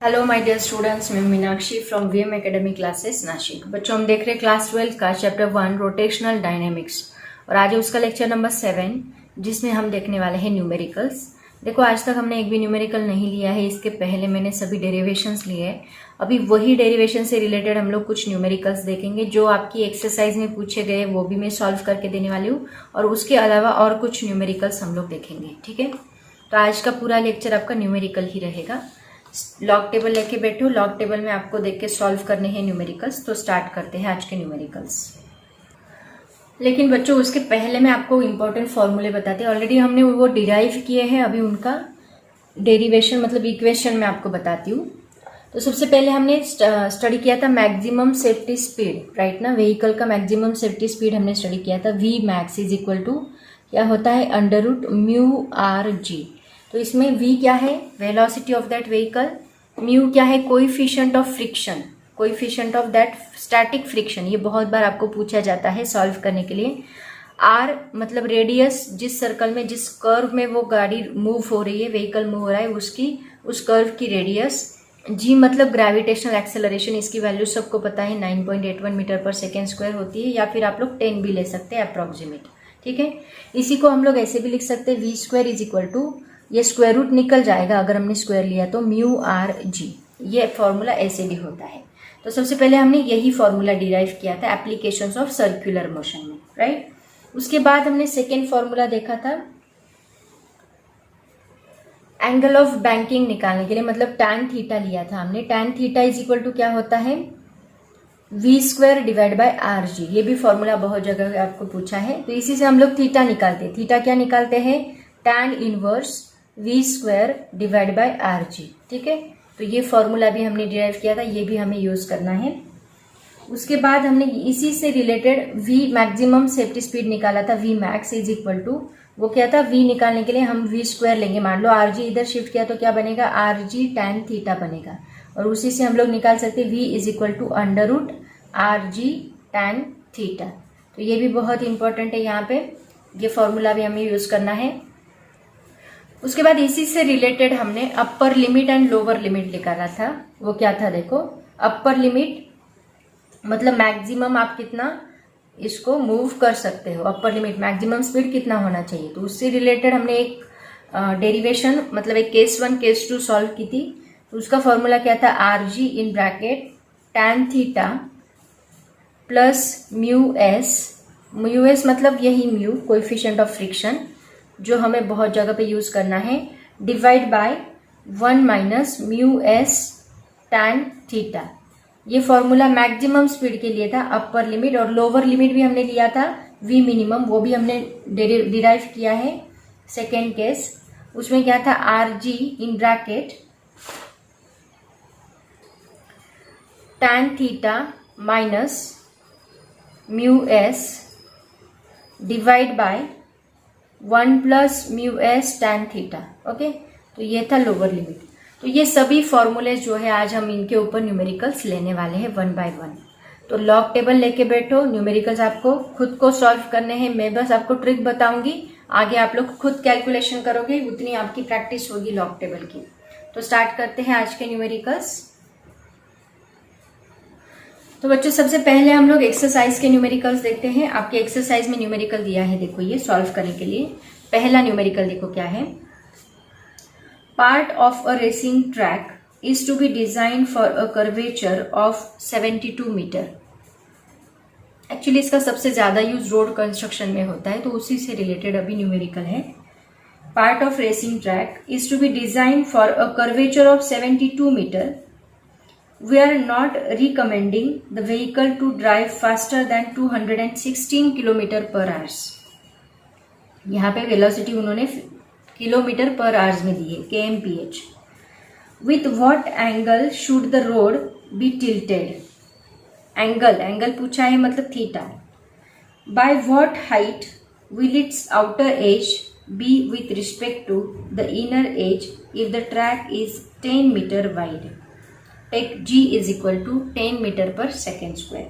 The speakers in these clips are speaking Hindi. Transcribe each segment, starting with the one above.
हेलो माय डियर स्टूडेंट्स, मैं Meenakshi from VM academy classes Nashik. बच्चों, हम देख रहे हैं क्लास 12 का चैप्टर 1 रोटेशनल डायनेमिक्स और आज है उसका लेक्चर नंबर 7 जिसमें हम देखने वाले हैं न्यूमेरिकल्स। देखो, आज तक हमने एक भी न्यूमेरिकल नहीं लिया है। इसके पहले मैंने सभी डेरिवेशंस लिए हैं। अभी वही डेरिवेशन से रिलेटेड हम लोग कुछ न्यूमेरिकल्स देखेंगे जो आपकी एक्सरसाइज में पूछे गए, वो भी मैं सॉल्व करके देने वाली हूँ और उसके अलावा और कुछ न्यूमेरिकल्स हम लोग देखेंगे। ठीक है, तो आज का पूरा लेक्चर आपका न्यूमेरिकल ही रहेगा। लॉग टेबल लेके बैठो। लॉग टेबल में आपको देख के सॉल्व करने हैं न्यूमेरिकल्स। तो स्टार्ट करते हैं आज के न्यूमेरिकल्स। लेकिन बच्चों, उसके पहले मैं आपको इंपॉर्टेंट फॉर्मूले बताते हैं। ऑलरेडी हमने वो डिराइव किए हैं, अभी उनका डेरिवेशन मतलब इक्वेशन मैं आपको बताती हूँ। तो सबसे पहले हमने स्टडी किया था मैक्सिमम सेफ्टी स्पीड, राइट ना। व्हीकल का मैक्सिमम सेफ्टी स्पीड हमने स्टडी किया था। V max is equal to क्या होता है, under root mu r g. तो इसमें v क्या है, velocity of that vehicle. Mu क्या है, coefficient of friction, coefficient of that static friction. ये बहुत बार आपको पूछा जाता है सॉल्व करने के लिए। r मतलब रेडियस, जिस सर्कल में, जिस कर्व में वो गाड़ी मूव हो रही है, व्हीकल मूव हो रहा है, उसकी उस कर्व की रेडियस। g मतलब ग्रेविटेशनल एक्सेलरेशन, इसकी वैल्यू सबको पता है 9.81 मीटर पर सेकेंड स्क्वायर होती है, या फिर आप लोग 10 भी ले सकते हैं अप्रोक्सीमेट। ठीक है, इसी को हम लोग ऐसे भी लिख सकते हैं, v square is equal to, ये स्क्वायर रूट निकल जाएगा अगर हमने स्क्वायर लिया तो, म्यू आर जी। ये फॉर्मूला ऐसे भी होता है। तो सबसे पहले हमने यही फॉर्मूला डिराइव किया था एप्लीकेशंस ऑफ सर्कुलर मोशन में, राइट। उसके बाद हमने सेकेंड फॉर्मूला देखा था एंगल ऑफ बैंकिंग निकालने के लिए, मतलब टैन थीटा लिया था हमने। Tan theta is equal to क्या होता है, v square divide by r g. ये भी फॉर्मूला बहुत जगह आपको पूछा है। तो इसी से हम लोग थीटा निकालते हैं। थीटा क्या निकालते हैं, tan inverse v square divide by r g. ठीक है, तो ये फॉर्मूला भी हमने डिराइव किया था, ये भी हमें यूज करना है। उसके बाद हमने इसी से related v maximum safety speed निकाला था, v max is equal to, वो क्या था, वी निकालने के लिए हम वी स्क्वायर लेंगे। मान लो आर जी इधर शिफ्ट किया तो क्या बनेगा, आर जी टैन थीटा बनेगा। और उसी से हम लोग निकाल सकते हैं v is equal to under root r g tan theta. तो ये भी बहुत इंपॉर्टेंट है, यहाँ पे ये फॉर्मूला भी हमें यूज करना है। उसके बाद इसी से रिलेटेड हमने upper limit and lower limit निकाला था। वो क्या था, देखो, अपर लिमिट मतलब मैक्सिमम आप कितना इसको मूव कर सकते हो, अपर लिमिट मैक्सिमम स्पीड कितना होना चाहिए। तो उससे रिलेटेड हमने एक डेरिवेशन मतलब एक केस 1 केस 2 सॉल्व की थी। तो उसका फॉर्मूला क्या था, R G in bracket tan theta plus mu S. Mu S मतलब यही म्यू, कोएफिशिएंट ऑफ फ्रिक्शन, जो हमें बहुत जगह पे यूज करना है, divide by 1 minus mu S tan theta. ये फॉर्मूला मैक्सिमम स्पीड के लिए था। अपर लिमिट और लोअर लिमिट भी हमने लिया था, वी मिनिमम, वो भी हमने डिराइव किया है सेकेंड केस। उसमें क्या था, R G in bracket tan theta minus mu s divide by 1 plus mu S tan theta. Okay, तो ये था लोअर लिमिट। तो ये सभी फॉर्मूले जो है आज हम इनके ऊपर न्यूमेरिकल्स लेने वाले हैं 1 बाय 1। तो लॉग टेबल लेके बैठो। न्यूमेरिकल्स आपको खुद को सॉल्व करने हैं, मैं बस आपको ट्रिक बताऊंगी, आगे आप लोग खुद कैलकुलेशन करोगे, उतनी आपकी प्रैक्टिस होगी लॉग टेबल की। तो स्टार्ट करते हैं आज के न्यूमेरिकल्स। तो बच्चों, सबसे पहले हम लोग एक्सरसाइज के न्यूमेरिकल्स देखते हैं। आपके एक्सरसाइज में न्यूमेरिकल दिया है, देखो ये सॉल्व करने के लिए। पहला न्यूमेरिकल देखो क्या है, part of a racing track is to be design for a curvature of 72 metre. Actually इसका सबसे ज्यादा यूज रोड कंस्ट्रक्शन में होता है, तो उसी से रिलेटेड अभी न्यूमेरिकल है। Part of racing track is to be design for a curvature of 72 metre. We are not recommending the vehicle to drive faster than 216 kilometre पर आवर्स। यहाँ पे वेलोसिटी उन्होंने किलोमीटर पर आवर्स में दी है, kmph। With what angle should the road be tilted? Angle पूछा है, मतलब theta. By what height will its outer edge be with respect to the inner edge if the track is 10 meter wide? Take g is equal to 10 metre पर सेकेंड स्क्वायर।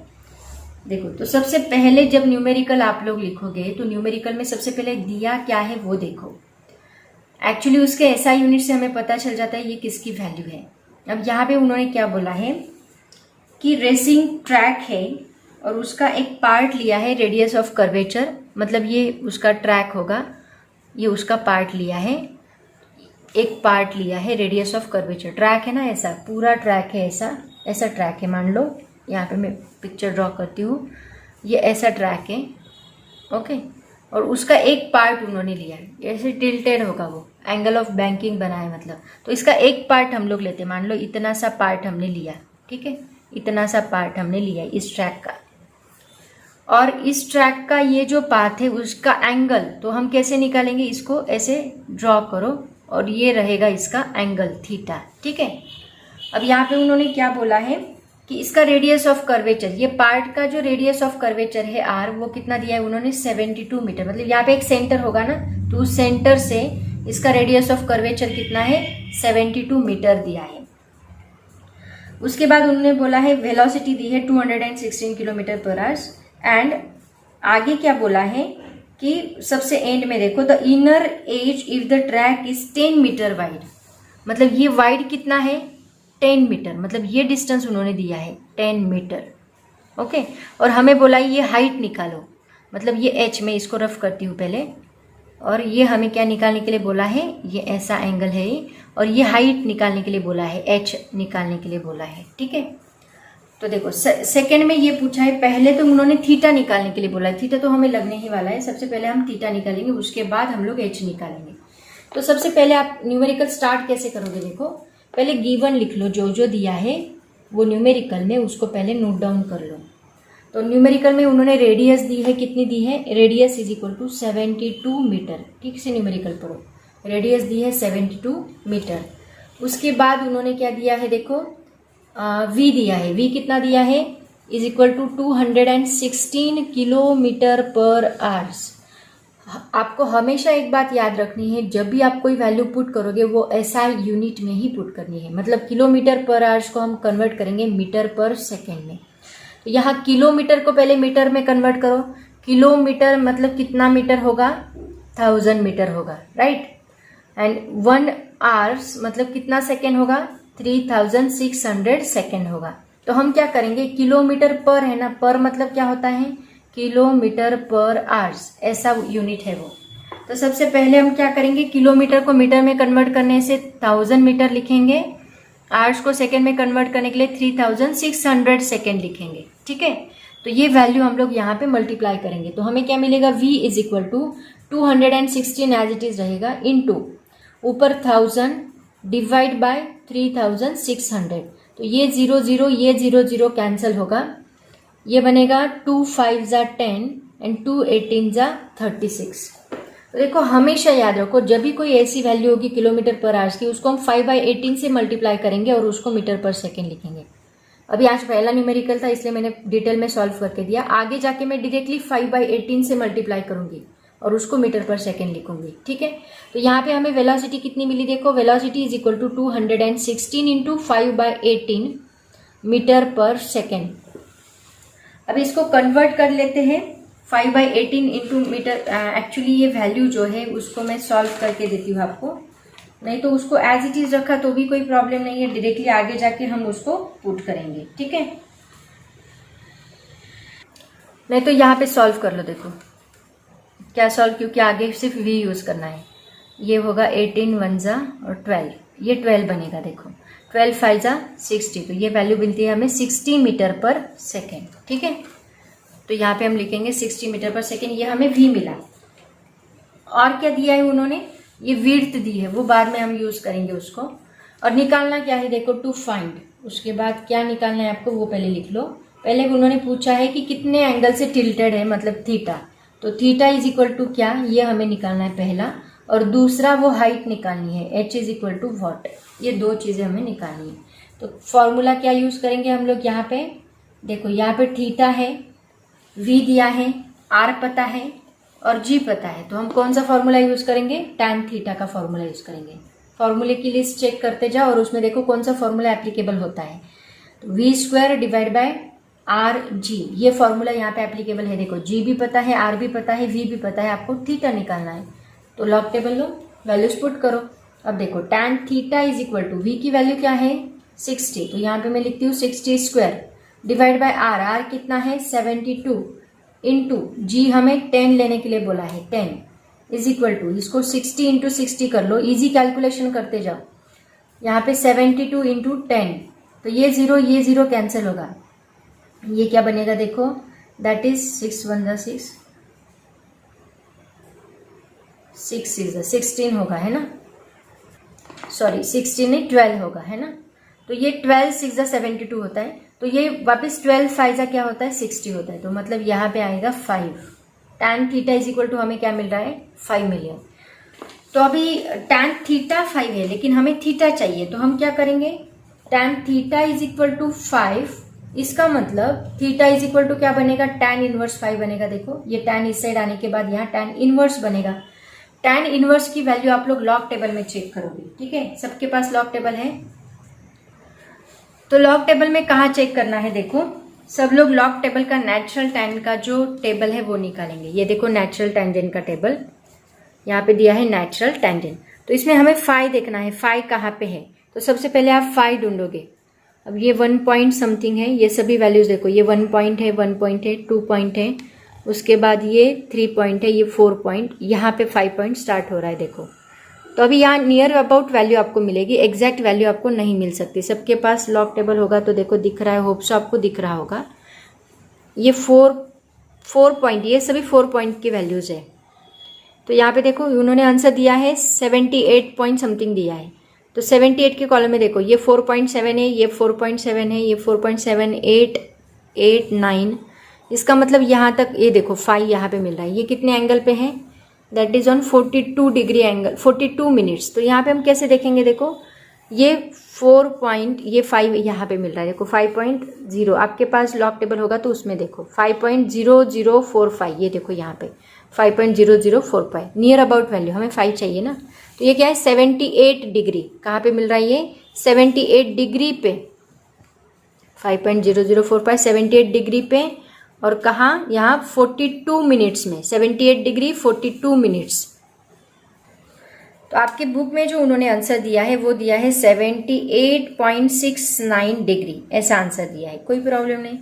देखो, तो सबसे पहले जब न्यूमेरिकल आप लोग लिखोगे तो न्यूमेरिकल में सबसे पहले दिया क्या है वो देखो। एक्चुअली उसके एसआई यूनिट से हमें पता चल जाता है ये किसकी वैल्यू है। अब यहाँ पे उन्होंने क्या बोला है कि रेसिंग ट्रैक है और उसका एक पार्ट लिया है रेडियस ऑफ कर्वेचर, मतलब ये उसका ट्रैक होगा, ये उसका पार्ट लिया है, एक पार्ट लिया है रेडियस ऑफ कर्वेचर। ट्रैक है ना, ऐसा पूरा ट्रैक है, ऐसा ऐसा ट्रैक है, मान लो यहाँ पे मैं पिक्चर ड्रॉ करती हूँ, ये ऐसा ट्रैक है, ओके। और उसका एक पार्ट उन्होंने लिया है, ऐसे टिल्टेड होगा, वो एंगल ऑफ बैंकिंग बना है मतलब, तो इसका एक पार्ट हम लोग लेते हैं, मान लो इतना सा पार्ट हमने लिया, ठीक है, इतना सा पार्ट हमने लिया इस ट्रैक का, और इस ट्रैक का ये जो पाथ है उसका एंगल, तो हम कैसे निकालेंगे, इसको ऐसे ड्रॉ करो और ये रहेगा इसका एंगल थीटा, ठीक है। अब यहाँ पे उन्होंने क्या बोला है कि इसका रेडियस ऑफ कर्वेचर, ये पार्ट का जो रेडियस ऑफ कर्वेचर है आर, वो कितना दिया है उन्होंने 72 मीटर, मतलब यहाँ पे एक सेंटर होगा ना, तो उस सेंटर से इसका रेडियस ऑफ कर्वेचर कितना है 72 मीटर दिया है। उसके बाद उन्होंने बोला है वेलोसिटी दी है 216 किलोमीटर पर आवर्स, एंड आगे क्या बोला है कि सबसे एंड में देखो, the inner edge if the track is 10 metre wide, मतलब ये वाइड कितना है 10 मीटर, मतलब ये डिस्टेंस उन्होंने दिया है 10 मीटर, ओके। और हमें बोला ये हाइट निकालो, मतलब ये एच, में इसको रफ करती हूँ पहले, और ये हमें क्या निकालने के लिए बोला है, ये ऐसा एंगल है, और ये हाइट निकालने के लिए बोला है, एच निकालने के लिए बोला है, ठीक है। तो देखो सेकंड में ये पूछा है, पहले तो उन्होंने थीटा निकालने के लिए बोला है, थीटा तो हमें लगने ही वाला है, सबसे पहले हम थीटा निकालेंगे, उसके बाद हम लोग एच निकालेंगे। तो सबसे पहले आप न्यूमेरिकल स्टार्ट कैसे करोगे, देखो पहले गिवन लिख लो, जो जो दिया है वो न्यूमेरिकल में उसको पहले नोट डाउन कर लो। तो न्यूमेरिकल में उन्होंने रेडियस दी है, कितनी दी है, radius is equal to 72 metre, ठीक से न्यूमेरिकल पढ़ो, रेडियस दी है 72 मीटर। उसके बाद उन्होंने क्या दिया है, देखो वी दिया है, वी कितना दिया है, इज इक्वल टू 216 किलोमीटर पर आवर्स। आपको हमेशा एक बात याद रखनी है, जब भी आप कोई वैल्यू पुट करोगे वो एसआई यूनिट में ही पुट करनी है, मतलब किलोमीटर पर आवर्स को हम कन्वर्ट करेंगे मीटर पर सेकेंड में। तो यहाँ किलोमीटर को पहले मीटर में कन्वर्ट करो, किलोमीटर मतलब कितना मीटर होगा, 1000 मीटर होगा, राइट। एंड 1 आवर्स मतलब कितना सेकेंड होगा, 3600 सेकेंड होगा। तो हम क्या करेंगे, किलोमीटर पर है ना, पर मतलब क्या होता है, किलोमीटर पर आवर्स, ऐसा यूनिट है वो। तो सबसे पहले हम क्या करेंगे, किलोमीटर को मीटर में कन्वर्ट करने से 1000 मीटर लिखेंगे, आवर्स को सेकेंड में कन्वर्ट करने के लिए 3600 सेकेंड लिखेंगे, ठीक है। तो ये वैल्यू हम लोग यहाँ पे मल्टीप्लाई करेंगे, तो हमें क्या मिलेगा, v is equal to 216 as it is रहेगा, इनटू ऊपर 1000 डिवाइड बाय 3600, तो ये 0 0 ये 0 0 कैंसिल होगा, ये बनेगा 2 5 जा 10 एंड 2 18 जा 36। तो देखो हमेशा याद रखो, जब भी कोई ऐसी वैल्यू होगी किलोमीटर पर आवर्स की, उसको हम 5/18 से मल्टीप्लाई करेंगे और उसको मीटर पर सेकेंड लिखेंगे। अभी आज पहला न्यूमेरिकल था इसलिए मैंने डिटेल में सॉल्व करके दिया, आगे जाके मैं डायरेक्टली 5/18 से मल्टीप्लाई करूंगी और उसको मीटर पर सेकेंड लिखूंगी, ठीक है। तो यहाँ पे हमें वेलोसिटी कितनी मिली, देखो velocity is equal to 216 into 5/18 metre पर सेकेंड। अब इसको कन्वर्ट कर लेते हैं, 5/18 इंटू मीटर, एक्चुअली ये वैल्यू जो है उसको मैं सॉल्व करके देती हूँ आपको, नहीं तो उसको एज इट इज रखा तो भी कोई प्रॉब्लम नहीं है, डायरेक्टली आगे जाके हम उसको पुट करेंगे, ठीक है। नहीं तो यहाँ पे सॉल्व कर लो, देखो क्या सॉल्व, क्योंकि आगे सिर्फ v यूज करना है, ये होगा 18 1 जा और 12, ये 12 बनेगा, देखो 12 5 जा 60, तो ये वैल्यू मिलती है हमें 60 मीटर पर सेकेंड, ठीक है। तो यहाँ पे हम लिखेंगे 60 मीटर पर सेकेंड, ये हमें v मिला। और क्या दिया है उन्होंने, ये विड्थ दी है, वो बाद में हम यूज करेंगे उसको। और निकालना क्या है, देखो टू फाइंड, उसके बाद क्या निकालना है आपको वो पहले लिख लो। पहले उन्होंने पूछा है कि कितने एंगल से टिल्टेड है, मतलब थीटा, तो थीटा इज इक्वल टू क्या, ये हमें निकालना है पहला, और दूसरा वो हाइट निकालनी है, h is equal to what, ये दो चीजें हमें निकालनी है। तो फॉर्मूला क्या यूज करेंगे हम लोग, यहाँ पे देखो, यहाँ पे थीटा है, v दिया है, r पता है और g पता है, तो हम कौन सा फॉर्मूला यूज करेंगे, tan थीटा का फॉर्मूला यूज करेंगे। फॉर्मूले की लिस्ट चेक करते जाओ और उसमें देखो कौन सा फॉर्मूला एप्लीकेबल होता है, तो v² divide by r g, ये फॉर्मूला यहाँ पे एप्लीकेबल है। देखो g भी पता है, r भी पता है, v भी पता है, आपको थीटा निकालना है, तो लॉग टेबल लो, वैल्यूज पुट करो। अब देखो tan theta is equal to v की वैल्यू क्या है 60, तो यहाँ पे मैं लिखती हूँ 60 square divide by r, r कितना है 72 इंटू जी हमें 10 लेने के लिए बोला है 10 इज इक्वल टू, इसको 60 इंटू 60 कर लो, इजी कैलकुलेशन करते जाओ। यहाँ पे 72 इंटू 10, तो ये जीरो कैंसिल होगा, ये क्या बनेगा देखो, दैट इज 6 1 जा 6, 6 इज 16 होगा है ना, सॉरी 16 नहीं 12 होगा है ना। तो ये 12 6 जा 72 होता है, तो ये वापस 12 5 जा क्या होता है 60 होता है, तो मतलब यहाँ पे आएगा 5। tan theta is equal to हमें क्या मिल रहा है 5 मिलियन। तो अभी tan थीटा 5 है लेकिन हमें थीटा चाहिए, तो हम क्या करेंगे, tan theta is equal to 5, इसका मतलब थीटा इज इक्वल टू क्या बनेगा, tan इनवर्स 5 बनेगा। देखो ये tan इस साइड आने के बाद यहाँ tan इनवर्स बनेगा। tan इनवर्स की वैल्यू आप लोग लॉग टेबल में चेक करोगे, ठीक है, सबके पास लॉग टेबल है। तो लॉग टेबल में कहाँ चेक करना है, देखो सब लोग लॉग टेबल का नेचुरल tan का जो टेबल है वो निकालेंगे। ये देखो नेचुरल टेंजेंट का टेबल यहाँ पे दिया है, नेचुरल टेंजेंट। तो इसमें हमें फाई देखना है, फाई कहाँ पे है, तो सबसे पहले आप फाई ढूंढोगे। अब ये 1 पॉइंट समथिंग है, ये सभी वैल्यूज देखो, ये 1 पॉइंट है, 1 पॉइंट है, 2 पॉइंट है, उसके बाद ये 3 पॉइंट है, ये 4 पॉइंट, यहाँ पे 5 पॉइंट स्टार्ट हो रहा है देखो। तो अभी यहाँ नियर अबाउट वैल्यू आपको मिलेगी, एग्जैक्ट वैल्यू आपको नहीं मिल सकती। सबके पास लॉग टेबल होगा तो देखो दिख रहा है, होप्स आपको दिख रहा होगा। ये 4 पॉइंट, ये सभी 4 पॉइंट की वैल्यूज है। तो यहाँ पे देखो उन्होंने आंसर दिया है 78 पॉइंट समथिंग दिया है, तो 78 के कॉलम में देखो ये 4.7 है, ये 4.7 है, ये 4.7889, इसका मतलब यहाँ तक ये देखो 5 यहाँ पे मिल रहा है। ये कितने एंगल पे है, that is on 42 degree angle, 42 minutes. तो यहाँ पे हम कैसे देखेंगे, देखो ये 4 पॉइंट, ये 5 यहाँ पे मिल रहा है, देखो 5.0, आपके पास लॉग टेबल होगा तो उसमें देखो 5.0045, ये देखो यहाँ पे 5.0045, नियर अबाउट वैल्यू हमें 5 चाहिए ना। तो ये क्या है 78 डिग्री, कहाँ पे मिल रहा है ये 78 डिग्री पे, 5.0045 78 डिग्री पे, और कहाँ यहाँ 42 मिनट्स में, 78 डिग्री 42 मिनट्स। तो आपके बुक में जो उन्होंने आंसर दिया है वो दिया है 78.69 डिग्री, ऐसा आंसर दिया है, कोई प्रॉब्लम नहीं,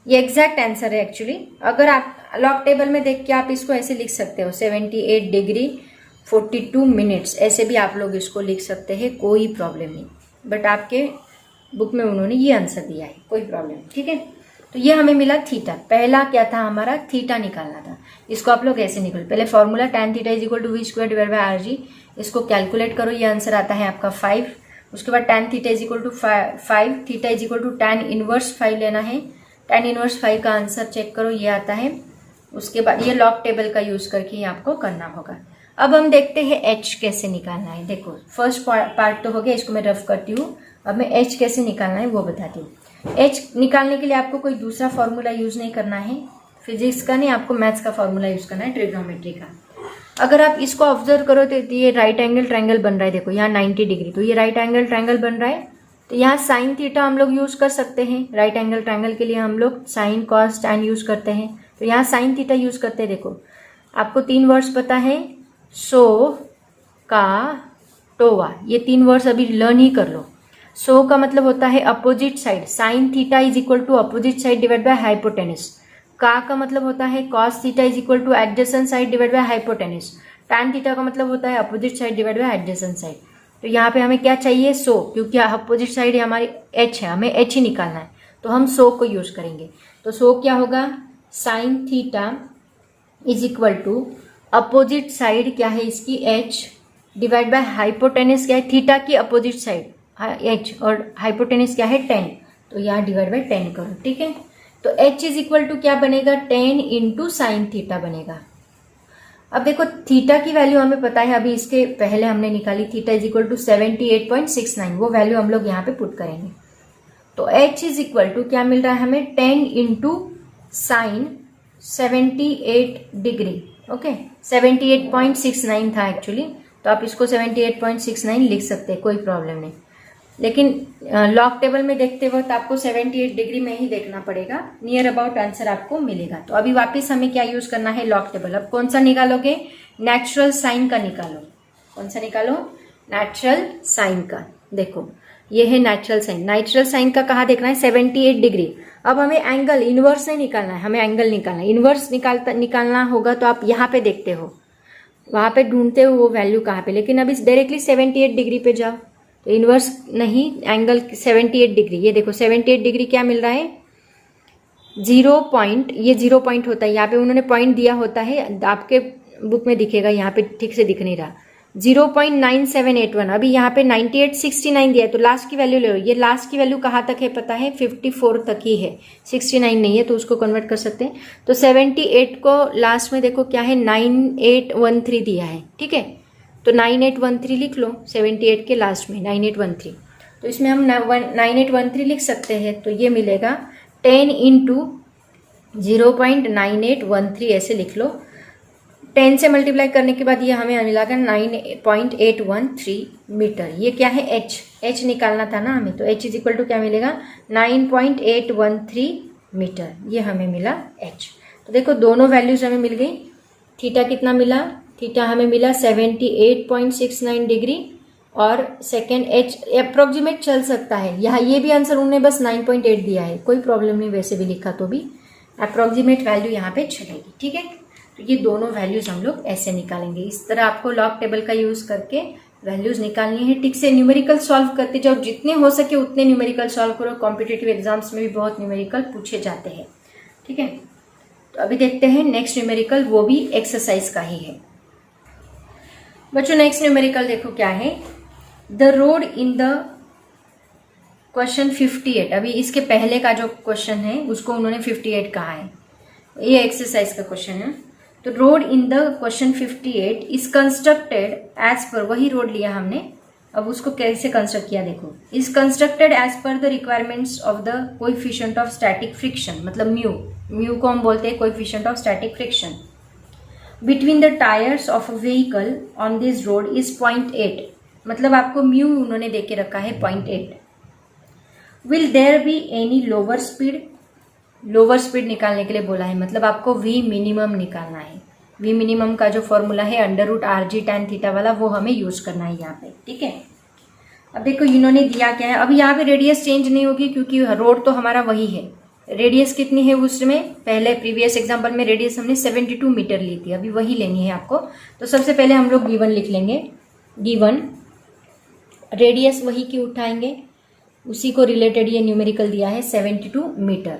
ये एग्जैक्ट आंसर है एक्चुअली। अगर आप लॉग टेबल में देख के आप इसको ऐसे लिख सकते हो 78 डिग्री 42 मिनट्स, ऐसे भी आप लोग इसको लिख सकते हैं, कोई प्रॉब्लम नहीं। बट आपके बुक में उन्होंने ये आंसर दिया है, कोई प्रॉब्लम नहीं, ठीक है। तो ये हमें मिला थीटा, पहला क्या था हमारा, थीटा निकालना था। इसको आप लोग ऐसे निकालो, पहले formula tan theta is equal to v square divide by r g, इसको कैलकुलेट करो, ये आंसर आता है आपका 5। उसके बाद tan theta is equal to 5, theta is equal to tan inverse 5 लेना है, tan इनवर्स 5 का आंसर चेक करो, ये आता है। उसके बाद ये लॉग टेबल का यूज करके ये आपको करना होगा। अब हम देखते हैं h कैसे निकालना है। देखो फर्स्ट पार्ट तो हो गया, इसको मैं रफ करती हूँ। अब मैं h कैसे निकालना है वो बताती हूँ। h निकालने के लिए आपको कोई दूसरा फॉर्मूला यूज नहीं करना है, फिजिक्स का नहीं, आपको मैथ्स का फॉर्मूला यूज करना है, ट्रिग्नोमेट्री का। अगर आप इसको ऑब्जर्व करो तो ये राइट एंगल ट्रायंगल बन रहा है, देखो यहाँ 90 डिग्री, तो ये राइट एंगल ट्रायंगल बन रहा है। तो यहाँ साइन थीटा हम लोग यूज कर सकते हैं, राइट एंगल ट्रायंगल के लिए हम लोग साइन कॉस टैन यूज करते हैं। तो यहाँ साइन थीटा यूज करते हैं। देखो आपको 3 वर्ड्स पता है, सो का टोवा, ये 3 वर्ड्स अभी लर्न ही कर लो। सो का मतलब होता है opposite side, sine theta is equal to opposite side divide by hypotenuse. का मतलब होता है cos theta is equal to adjacent side divide by hypotenuse. Tan theta का मतलब होता है opposite side divide by adjacent side. तो यहाँ पे हमें क्या चाहिए, सो, क्योंकि अपोजिट साइड हमारी h है, हमें h ही निकालना है, तो हम सो को यूज करेंगे। तो सो क्या होगा, sine theta is equal to opposite side क्या है इसकी h डिवाइड बाय हाइपोटेनस क्या है, थीटा की अपोजिट साइड h, और हाइपोटेनस क्या है 10, तो यहाँ डिवाइड बाय 10 करो, ठीक है। तो h इज इक्वल टू क्या बनेगा, 10 इंटू साइन थीटा बनेगा। अब देखो थीटा की वैल्यू हमें पता है, अभी इसके पहले हमने निकाली, थीटा इज इक्वल टू 78.69, वो वैल्यू हम लोग यहाँ पे पुट करेंगे। तो h इज इक्वल टू क्या मिल रहा है हमें, 10 इंटू साइन 78 डिग्री, ओके 78.69 था एक्चुअली, तो आप इसको 78.69 लिख सकते हैं, कोई प्रॉब्लम नहीं। लेकिन लॉग टेबल में देखते वक्त आपको 78 डिग्री में ही देखना पड़ेगा, नियर अबाउट आंसर आपको मिलेगा। तो अभी वापस हमें क्या यूज करना है, लॉग टेबल। अब कौन सा निकालोगे, नेचुरल साइन का निकालो। कौन सा निकालो, नेचुरल साइन का। देखो ये है नेचुरल साइन। नेचुरल साइन का कहाँ देखना है, 78 डिग्री। अब हमें एंगल इनवर्स नहीं निकालना है, हमें एंगल निकालना है। इनवर्स निकालना होगा तो आप यहाँ पे देखते हो, वहाँ पे ढूंढते हो वो वैल्यू कहाँ पे, लेकिन अभी डायरेक्टली 78 डिग्री पे जाओ तो इनवर्स नहीं, एंगल 78 डिग्री। ये देखो 78 डिग्री क्या मिल रहा है, 0 पॉइंट, ये 0 पॉइंट होता है, यहाँ पे उन्होंने पॉइंट दिया होता है, आपके बुक में दिखेगा, यहाँ पे ठीक से दिख नहीं रहा, 0.9781। अभी यहाँ पे 9869 दिया है तो लास्ट की वैल्यू ले लो। ये लास्ट की वैल्यू कहाँ तक है पता है, 54 तक ही है, 69 नहीं है, तो उसको कन्वर्ट कर सकते हैं। तो 78 को लास्ट में देखो क्या है, 9813 दिया है, ठीक है, तो 9813 लिख लो 78 के लास्ट में 9813। तो इसमें हम 9813 लिख सकते हैं, तो ये मिलेगा 10 इंटू 0.9813 ऐसे लिख लो। 10 से मल्टीप्लाई करने के बाद ये हमें मिला 9.813 मीटर। ये क्या है, h निकालना था ना हमें, तो h इज इक्वल टू क्या मिलेगा, 9.813 मीटर, ये हमें मिला h। तो देखो दोनों वैल्यूज हमें मिल गई। थीटा कितना मिला, थीटा हमें मिला 78.69 डिग्री, और सेकेंड h अप्रोक्सीमेट चल सकता है, यहाँ ये भी आंसर उन्होंने बस 9.8 दिया है, कोई प्रॉब्लम नहीं, वैसे भी लिखा तो भी अप्रोक्सीमेट वैल्यू यहाँ पे चलेगी, ठीक है। तो ये दोनों वैल्यूज हम लोग ऐसे निकालेंगे। इस तरह आपको लॉग टेबल का यूज करके वैल्यूज निकालनी है। ठीक से न्यूमेरिकल सॉल्व करते जाओ, जितने हो सके उतने न्यूमेरिकल सॉल्व करो। कॉम्पिटिटिव एग्जाम्स में भी बहुत न्यूमेरिकल पूछे जाते हैं, ठीक है। तो अभी देखते हैं नेक्स्ट न्यूमेरिकल, वो भी एक्सरसाइज का ही है। बच्चों नेक्स्ट न्यूमेरिकल देखो क्या है, the road in the question 58। अभी इसके पहले का जो क्वेश्चन है उसको उन्होंने 58 कहा है, ये एक्सरसाइज का क्वेश्चन है। तो road in the question 58 is constructed as per, वही रोड लिया हमने, अब उसको कैसे कंस्ट्रक्ट किया देखो, is constructed as per the requirements of the coefficient of static friction, मतलब म्यू को हम बोलते हैं coefficient of static friction, between the tyres of a vehicle on this road is 0.8, मतलब आपको म्यू उन्होंने देके रखा है 0.8। Will there be any lower speed, lower speed निकालने के लिए बोला है, मतलब आपको v मिनिमम निकालना है। v मिनिमम का जो फॉर्मूला है √RG tan थीटा वाला, वो हमें यूज करना है यहाँ पे, ठीक है। अब देखो इन्होंने दिया क्या है, अब यहाँ पे रेडियस चेंज नहीं होगी क्योंकि रोड तो हमारा वही है। रेडियस कितनी है उसमें, पहले प्रीवियस एग्जाम्पल में रेडियस हमने 72 मीटर ली थी, अभी वही लेनी है आपको। तो सबसे पहले हम लोग गिवन लिख लेंगे, गिवन रेडियस वही की उठाएंगे, उसी को रिलेटेड ये न्यूमेरिकल दिया है 72 मीटर।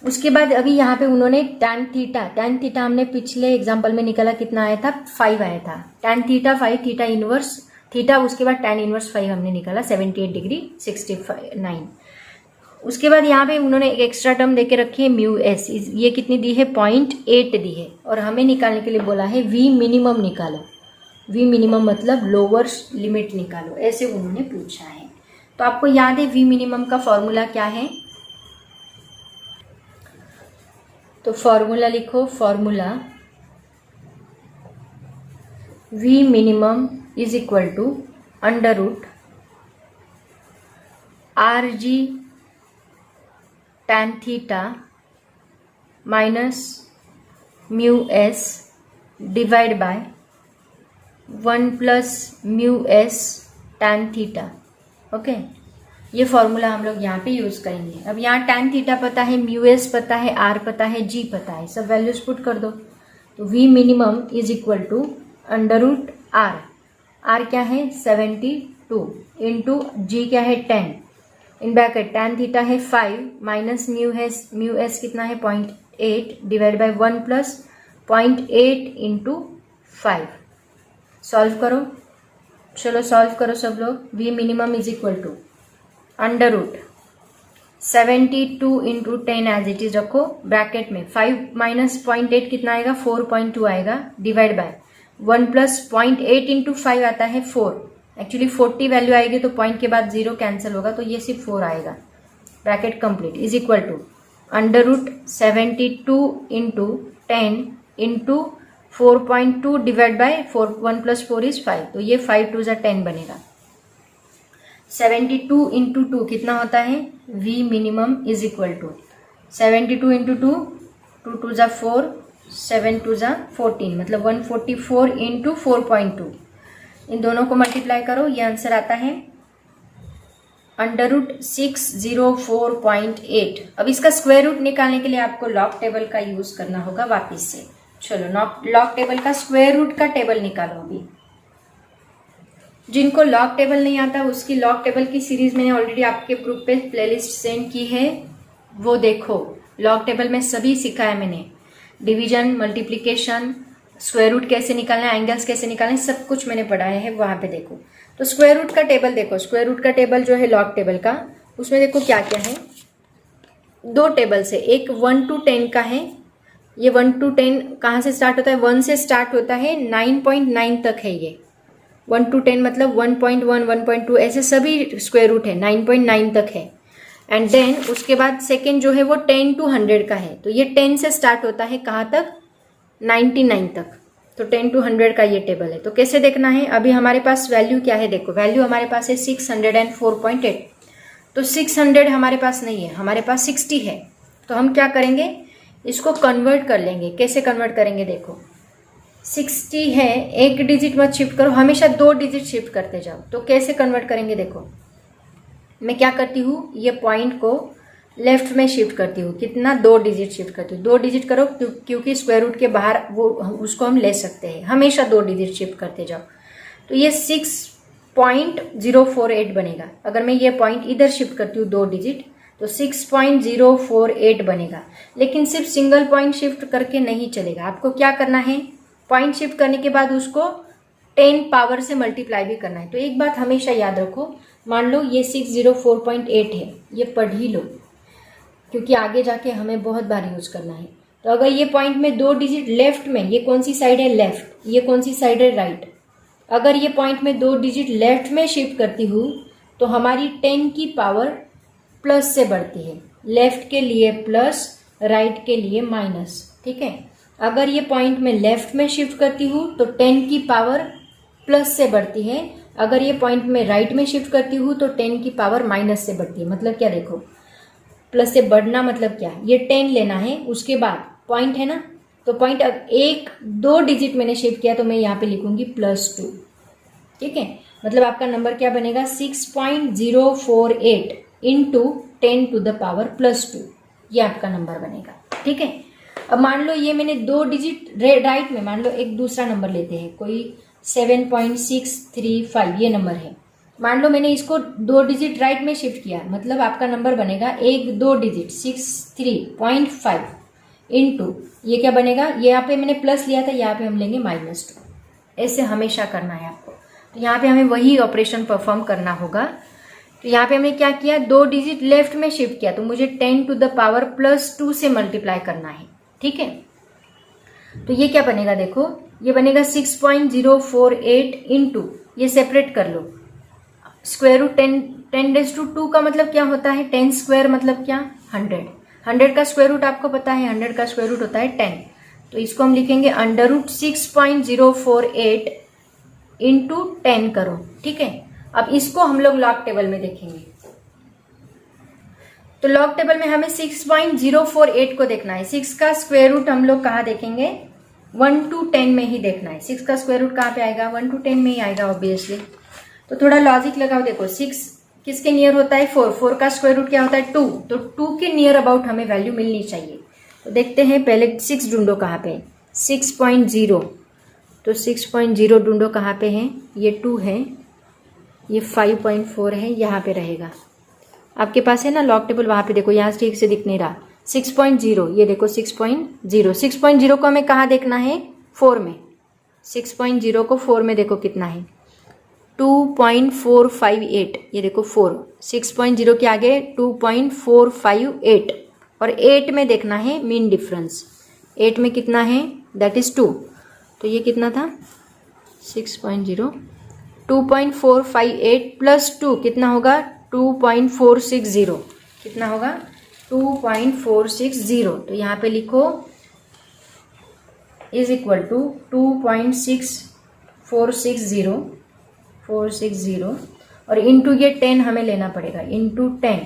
उसके बाद अभी यहाँ पे उन्होंने tan थीटा हमने पिछले एग्जाम्पल में निकाला, कितना आया था, 5 आया था। tan theta 5, theta inverse theta, उसके बाद tan इनवर्स 5 हमने निकाला, 78 डिग्री 69। उसके बाद यहाँ पे उन्होंने एक एक्स्ट्रा टर्म देके रखी है म्यू एस, ये कितनी दी है, 0.8 दी है, और हमें निकालने के लिए बोला है v मिनिमम निकालो। v मिनिमम मतलब लोअर लिमिट निकालो, ऐसे उन्होंने पूछा है। तो आपको याद है v मिनिमम का फॉर्मूला क्या है, तो फॉर्मूला लिखो, formula v minimum is equal to √RG tan थीटा minus mu s divide by 1 plus mu s tan theta, okay. ये फॉर्मूला हम लोग यहाँ पे यूज करेंगे। अब यहाँ tan थीटा पता है, म्यू एस पता है, r पता है, g पता है, सब वैल्यूज पुट कर दो। तो v minimum is equal to √r, r क्या है 72 इंटू g क्या है 10, इन ब्रैकेट tan थीटा है 5 माइनस म्यू एस कितना है 0.8 divide by 1 plus 0.8 into 5। Solve करो, चलो सॉल्व करो सब लोग। v minimum is equal to √72 into 10 as it is रखो ब्रैकेट में, 5 माइनस 0.8 कितना आएगा 4.2 आएगा, डिवाइड बाय 1 प्लस 0.8 इंटू 5 आता है 4, एक्चुअली 40 वैल्यू आएगी तो पॉइंट के बाद 0 कैंसिल होगा, तो ये सिर्फ 4 आएगा, bracket complete, is equal to √72 into 10 into 4.2 divide by 1 plus 4 is 5, तो ये 5 2 10 बनेगा। 72 इंटू 2 कितना होता है, v minimum is equal to 72 into 2, 2 2 जा 4, 7 2 जा 14, मतलब 144 इंटू 4.2। इन दोनों को मल्टीप्लाई करो, ये आंसर आता है √604.8। अब इसका स्क्वायर रूट निकालने के लिए आपको लॉग टेबल का यूज करना होगा वापिस से। चलो लॉग टेबल का स्क्वायर रूट का टेबल निकालो। अभी जिनको लॉग टेबल नहीं आता उसकी लॉग टेबल की सीरीज मैंने ऑलरेडी आपके ग्रुप पे प्लेलिस्ट सेंड की है, वो देखो। लॉग टेबल में सभी सिखाया मैंने, डिवीजन, मल्टीप्लीकेशन, स्क्वायर रूट कैसे निकालना है, एंगल्स कैसे निकालना है, सब कुछ मैंने पढ़ाया है, वहां पे देखो। तो स्क्वायर रूट का टेबल देखो, स्क्वायर रूट का टेबल जो है लॉग टेबल का, उसमें देखो क्या क्या है। दो टेबल से, एक 1 to 10 का है। ये 1 to 10 कहाँ से स्टार्ट होता है? 1 से स्टार्ट होता है, 9.9 तक है ये। 1 to 10 मतलब 1.1, 1.2 ऐसे सभी स्क्वायर रूट है, 9.9 तक है। एंड देन उसके बाद सेकेंड जो है वो 10 to 100 का है। तो ये 10 से स्टार्ट होता है कहाँ तक? 99 तक। तो 10 to 100 का ये टेबल है। तो कैसे देखना है? अभी हमारे पास वैल्यू क्या है देखो, वैल्यू हमारे पास है 604.8। तो 600 हमारे पास नहीं है, हमारे पास 60 है। तो हम क्या करेंगे, इसको कन्वर्ट कर लेंगे। कैसे कन्वर्ट करेंगे देखो, 60 है, एक डिजिट मत शिफ्ट करो, हमेशा 2 डिजिट शिफ्ट करते जाओ। तो कैसे कन्वर्ट करेंगे देखो, मैं क्या करती हूँ, ये पॉइंट को लेफ्ट में शिफ्ट करती हूँ। कितना? 2 डिजिट शिफ्ट करती हूँ। 2 डिजिट करो क्योंकि स्क्वायर रूट के बाहर वो उसको हम ले सकते हैं, हमेशा 2 डिजिट शिफ्ट करते जाओ। तो ये 6.048 बनेगा। अगर मैं ये पॉइंट इधर शिफ्ट करती हूँ 2 डिजिट, तो 6.048 बनेगा। लेकिन सिर्फ सिंगल पॉइंट शिफ्ट करके नहीं चलेगा, आपको क्या करना है, पॉइंट शिफ्ट करने के बाद उसको 10 पावर से मल्टीप्लाई भी करना है। तो एक बात हमेशा याद रखो, मान लो ये 604.8 है, ये पढ़ ही लो क्योंकि आगे जाके हमें बहुत बार यूज करना है। तो अगर ये पॉइंट में 2 डिजिट लेफ्ट में, ये कौन सी साइड है? लेफ्ट। ये कौन सी साइड है? राइट। अगर ये पॉइंट में 2 डिजिट लेफ्ट में शिफ्ट करती हूँ तो हमारी 10 की पावर प्लस से बढ़ती है। लेफ्ट के लिए प्लस, राइट के लिए माइनस, ठीक है। अगर ये पॉइंट में लेफ्ट में शिफ्ट करती हूँ तो 10 की पावर प्लस से बढ़ती है। अगर ये पॉइंट में राइट में शिफ्ट करती हूँ तो 10 की पावर माइनस से बढ़ती है। मतलब क्या देखो, प्लस से बढ़ना मतलब क्या, ये 10 लेना है, उसके बाद पॉइंट है ना, तो पॉइंट 1-2 डिजिट मैंने शिफ्ट किया तो मैं यहाँ पे लिखूंगी +2, ठीक है। मतलब आपका नंबर क्या बनेगा, 6.048 इंटू 10 to the power +2, ये आपका नंबर बनेगा, ठीक है। अब मान लो ये मैंने 2 डिजिट राइट में, मान लो एक दूसरा नंबर लेते हैं, कोई 7.635 ये नंबर है। मान लो मैंने इसको 2 डिजिट राइट में शिफ्ट किया, मतलब आपका नंबर बनेगा 1-2 डिजिट 63.5 इंटू ये क्या बनेगा, ये यहाँ पे मैंने प्लस लिया था, यहाँ पे हम लेंगे -2। ऐसे हमेशा करना है आपको। तो यहाँ पे हमें वही ऑपरेशन परफॉर्म करना होगा। तो यहाँ पे हमने क्या किया, 2 डिजिट लेफ्ट में शिफ्ट किया, तो मुझे 10 to the power +2 से मल्टीप्लाई करना है, ठीक है। तो ये क्या बनेगा देखो, ये बनेगा 6.048 इंटू, ये सेपरेट कर लो, स्क्वायर रूट 10⁻² का मतलब क्या होता है, 10 स्क्वायर मतलब क्या, 100। 100 का स्क्वायर रूट आपको पता है, 100 का स्क्वायर रूट होता है 10। तो इसको हम लिखेंगे √6.048 इंटू 10 करो, ठीक है। अब इसको हम लोग लॉग टेबल में देखेंगे। तो लॉग टेबल में हमें 6.048 को देखना है। 6 का स्क्वायर रूट हम लोग कहाँ देखेंगे, 1 to 10 में ही देखना है। 6 का स्क्वायर रूट कहाँ पे आएगा, 1 to 10 में ही आएगा ऑब्वियसली। तो थोड़ा लॉजिक लगाओ, देखो 6 किसके नियर होता है, 4 का स्क्वायर रूट क्या होता है, 2। तो 2 के नियर अबाउट हमें वैल्यू मिलनी चाहिए। तो देखते हैं, पहले 6 ढूंढो कहाँ पे, 6.0। तो 6.0 ढूंढो कहाँ पे है, ये 2 है, ये 5.4 है, यहाँ पे रहेगा। आपके पास है ना लॉग टेबल, वहाँ पे देखो, यहाँ ठीक से दिख नहीं रहा। 6.0, ये देखो 6.0। 6.0 को हमें कहाँ देखना है, 4 में। 6.0 को 4 में देखो कितना है, 2.458। ये देखो 4, 6.0 के आगे 2.458 और 8 में देखना है मीन डिफरेंस। 8 में कितना है, दैट इज 2। तो ये कितना था, 6.0, 2.458 + 2 कितना होगा, 2.460। कितना होगा, 2.460। तो यहाँ पे लिखो इज इक्वल टू 2.6460 और इंटू ये 10 हमें लेना पड़ेगा, इंटू 10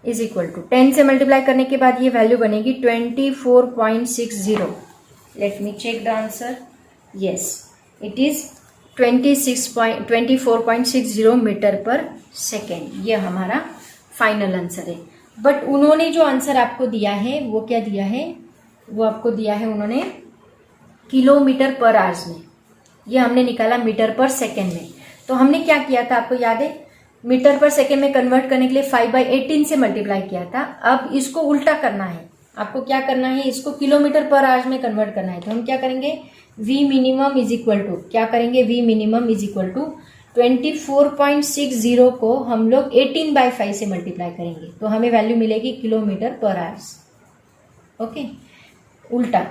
इज इक्वल टू 10 से मल्टीप्लाई करने के बाद ये वैल्यू बनेगी 24.60। Let me check the answer. Yes, it is 24.60 metre पर सेकेंड। ये हमारा फाइनल आंसर है। बट उन्होंने जो आंसर आपको दिया है वो क्या दिया है, वो आपको दिया है उन्होंने किलोमीटर पर आवर्स में। ये हमने निकाला मीटर पर सेकेंड में। तो हमने क्या किया था आपको याद है, मीटर पर सेकेंड में कन्वर्ट करने के लिए 5/18 से मल्टीप्लाई किया था। अब इसको उल्टा करना है, आपको क्या करना है, इसको किलोमीटर पर आवर्स में कन्वर्ट करना है। तो हम क्या करेंगे, V minimum is equal to क्या करेंगे, V minimum is equal to 24.60 को हम लोग 18/5 से मल्टीप्लाई करेंगे तो हमें वैल्यू मिलेगी किलोमीटर पर आवर्स। ओके, उल्टा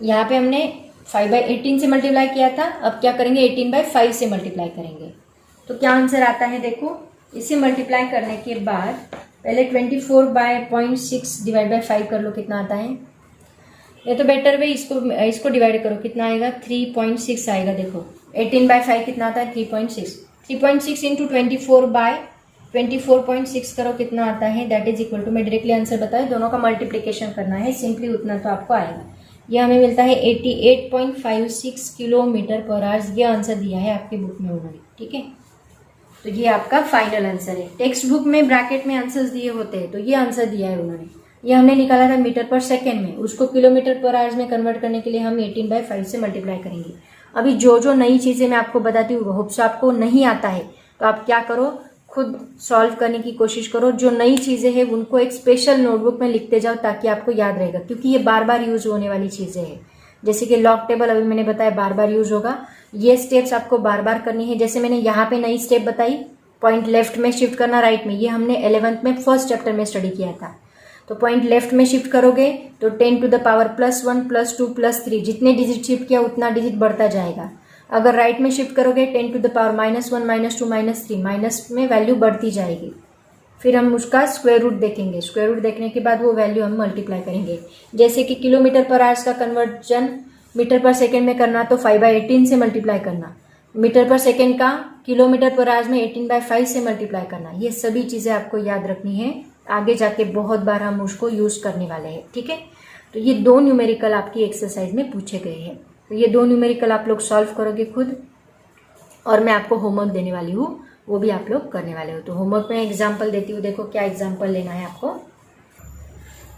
यहाँ पे हमने 5/18 से मल्टीप्लाई किया था, अब क्या करेंगे 18/5 से मल्टीप्लाई करेंगे। तो क्या आंसर आता है देखो, इसे मल्टीप्लाई करने के बाद पहले 24/0.6 डिवाइड बाय 5 कर लो, कितना आता है। ये तो बेटर वे, इसको डिवाइड करो, कितना आएगा 3.6 आएगा। देखो 18/5 कितना आता है 3.6, 3.6 इंटू 24/24.6 करो, कितना आता है, दैट इज इक्वल टू, मैं डायरेक्टली आंसर बताया, दोनों का मल्टीप्लीकेशन करना है, सिंपली उतना तो आपको आएगा। यह हमें मिलता है 88.56 किलोमीटर पर आवर्स। ये आंसर दिया है आपकी बुक में उन्होंने, ठीक है। तो ये आपका फाइनल आंसर है। टेक्स्ट बुक में ब्रैकेट में आंसर्स दिए होते हैं, तो ये आंसर दिया है उन्होंने। ये हमने निकाला था मीटर पर सेकेंड में, उसको किलोमीटर पर आवर्स में कन्वर्ट करने के लिए हम 18/5 से मल्टीप्लाई करेंगे। अभी जो जो नई चीज़ें मैं आपको बताती हूँ, होप्स आपको नहीं आता है तो आप क्या करो, खुद सॉल्व करने की कोशिश करो। जो नई चीज़ें हैं उनको एक स्पेशल नोटबुक में लिखते जाओ ताकि आपको याद रहेगा, क्योंकि ये बार बार यूज होने वाली चीज़ें हैं। जैसे कि लॉग टेबल अभी मैंने बताया बार बार यूज होगा, ये स्टेप्स आपको बार बार करनी है। जैसे मैंने यहाँ पे नई स्टेप बताई, पॉइंट लेफ्ट में शिफ्ट करना राइट में, ये हमने 11th में फर्स्ट चैप्टर में स्टडी किया था। तो पॉइंट लेफ्ट में शिफ्ट करोगे तो 10 टू द पावर +1 +2 +3, जितने डिजिट शिफ्ट किया उतना डिजिट बढ़ता जाएगा। अगर राइट में शिफ्ट करोगे 10 टू द पावर -1 -2 -3, माइनस में वैल्यू बढ़ती जाएगी। फिर हम उसका स्क्वायर रूट देखेंगे, स्क्वायर रूट देखने के बाद वो वैल्यू हम मल्टीप्लाई करेंगे। जैसे कि किलोमीटर पर आवर्स का कन्वर्जन मीटर पर सेकेंड में करना तो 5/18 से मल्टीप्लाई करना, मीटर पर सेकेंड का किलोमीटर पर आवर्स में 18/5 से मल्टीप्लाई करना। ये सभी चीज़ें आपको याद रखनी है, आगे जाके बहुत बार हम उसको यूज करने वाले हैं, ठीक है। तो ये 2 न्यूमेरिकल आपकी एक्सरसाइज में पूछे गए हैं। तो ये 2 न्यूमेरिकल आप लोग सॉल्व करोगे खुद, और मैं आपको होमवर्क देने वाली हूँ, वो भी आप लोग करने वाले हो। तो होमवर्क में एग्जाम्पल देती हूँ, देखो क्या एग्जाम्पल लेना है आपको।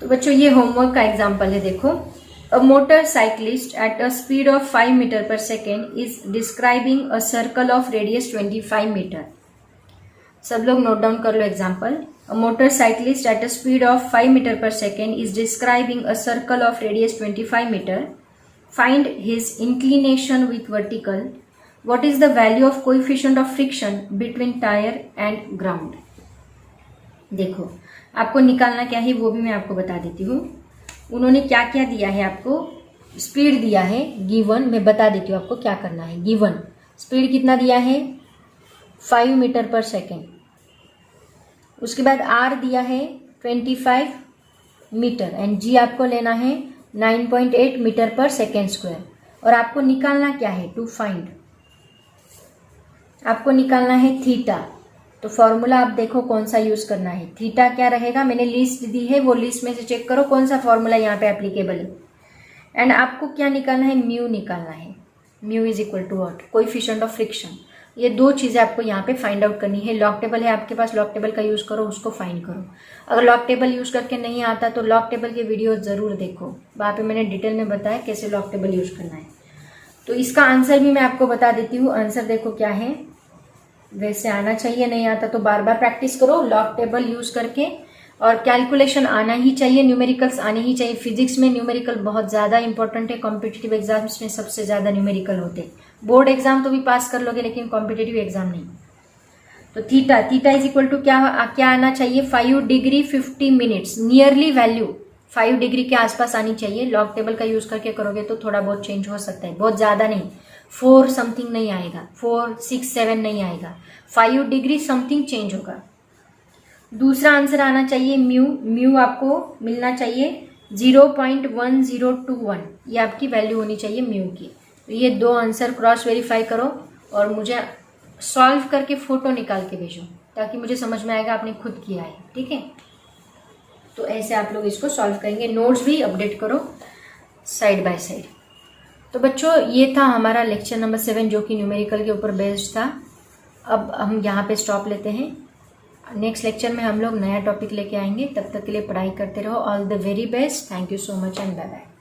तो बच्चों ये होमवर्क का एग्जाम्पल है, देखो। A motor cyclist at a speed of 5 metre पर second is describing a circle of radius 25 metre. सब लोग नोट डाउन कर लो example. A motor cyclist at a speed of 5 metre पर second is describing a circle of radius 25 metre. Find his inclination with vertical. What is the value of coefficient of friction between tire and ground? देखो आपको निकालना क्या है वो भी मैं आपको बता देती हूँ। उन्होंने क्या क्या दिया है आपको, स्पीड दिया है गिवन, मैं बता देती हूँ आपको क्या करना है। गिवन स्पीड कितना दिया है 5 मीटर पर सेकेंड, उसके बाद आर दिया है 25 मीटर एंड जी आपको लेना है 9.8 मीटर पर सेकेंड स्क्वायर। और आपको निकालना क्या है, टू फाइंड, आपको निकालना है थीटा। तो फॉर्मूला आप देखो कौन सा यूज करना है, थीटा क्या रहेगा, मैंने लिस्ट दी है, वो लिस्ट में से चेक करो कौन सा फॉर्मूला यहाँ पे एप्लीकेबल है। एंड आपको क्या निकालना है, म्यू निकालना है। Mu is equal to what, coefficient of friction. ये 2 चीज़ें आपको यहाँ पे फाइंड आउट करनी है। लॉग टेबल है आपके पास, लॉग टेबल का यूज करो, उसको फाइंड करो। अगर लॉग टेबल यूज करके नहीं आता तो लॉग टेबल के वीडियो जरूर देखो, वहाँ पे मैंने डिटेल में बताया कैसे लॉग टेबल यूज करना है। तो इसका आंसर भी मैं आपको बता देती हूँ। आंसर देखो क्या है, वैसे आना चाहिए, नहीं आता तो बार बार प्रैक्टिस करो लॉग टेबल यूज करके, और कैलकुलेशन आना ही चाहिए, न्यूमेरिकल्स आने ही चाहिए। फिजिक्स में न्यूमेरिकल बहुत ज़्यादा इंपॉर्टेंट है, कॉम्पिटिटिव एग्जाम्स में सबसे ज़्यादा न्यूमेरिकल होते हैं। बोर्ड एग्जाम तो भी पास कर लोगे लेकिन कॉम्पिटिटिव एग्जाम नहीं। तो थीटा इज इक्वल टू क्या आना चाहिए, 5 degree 50 minutes, nearly value 5 degree के आसपास आनी चाहिए। लॉग टेबल का यूज करके करोगे तो थोड़ा बहुत चेंज हो सकता है, बहुत ज़्यादा नहीं, 4 समथिंग नहीं आएगा, 4 6 7 नहीं आएगा, 5 डिग्री समथिंग चेंज होगा। दूसरा आंसर आना चाहिए म्यू आपको मिलना चाहिए 0.1021, ये आपकी वैल्यू होनी चाहिए म्यू की। तो ये 2 आंसर क्रॉस वेरीफाई करो और मुझे सॉल्व करके फोटो निकाल के भेजो ताकि मुझे समझ में आएगा आपने खुद किया है, ठीक है। तो ऐसे आप लोग इसको सॉल्व करेंगे। नोट्स भी अपडेट करो साइड बाय साइड। तो बच्चों ये था हमारा लेक्चर नंबर 7 जो कि न्यूमेरिकल के ऊपर बेस्ड था। अब हम यहाँ पे स्टॉप लेते हैं। नेक्स्ट लेक्चर में हम लोग नया टॉपिक लेके आएंगे। तब तक के लिए पढ़ाई करते रहो। All the very best. Thank you so much and bye bye.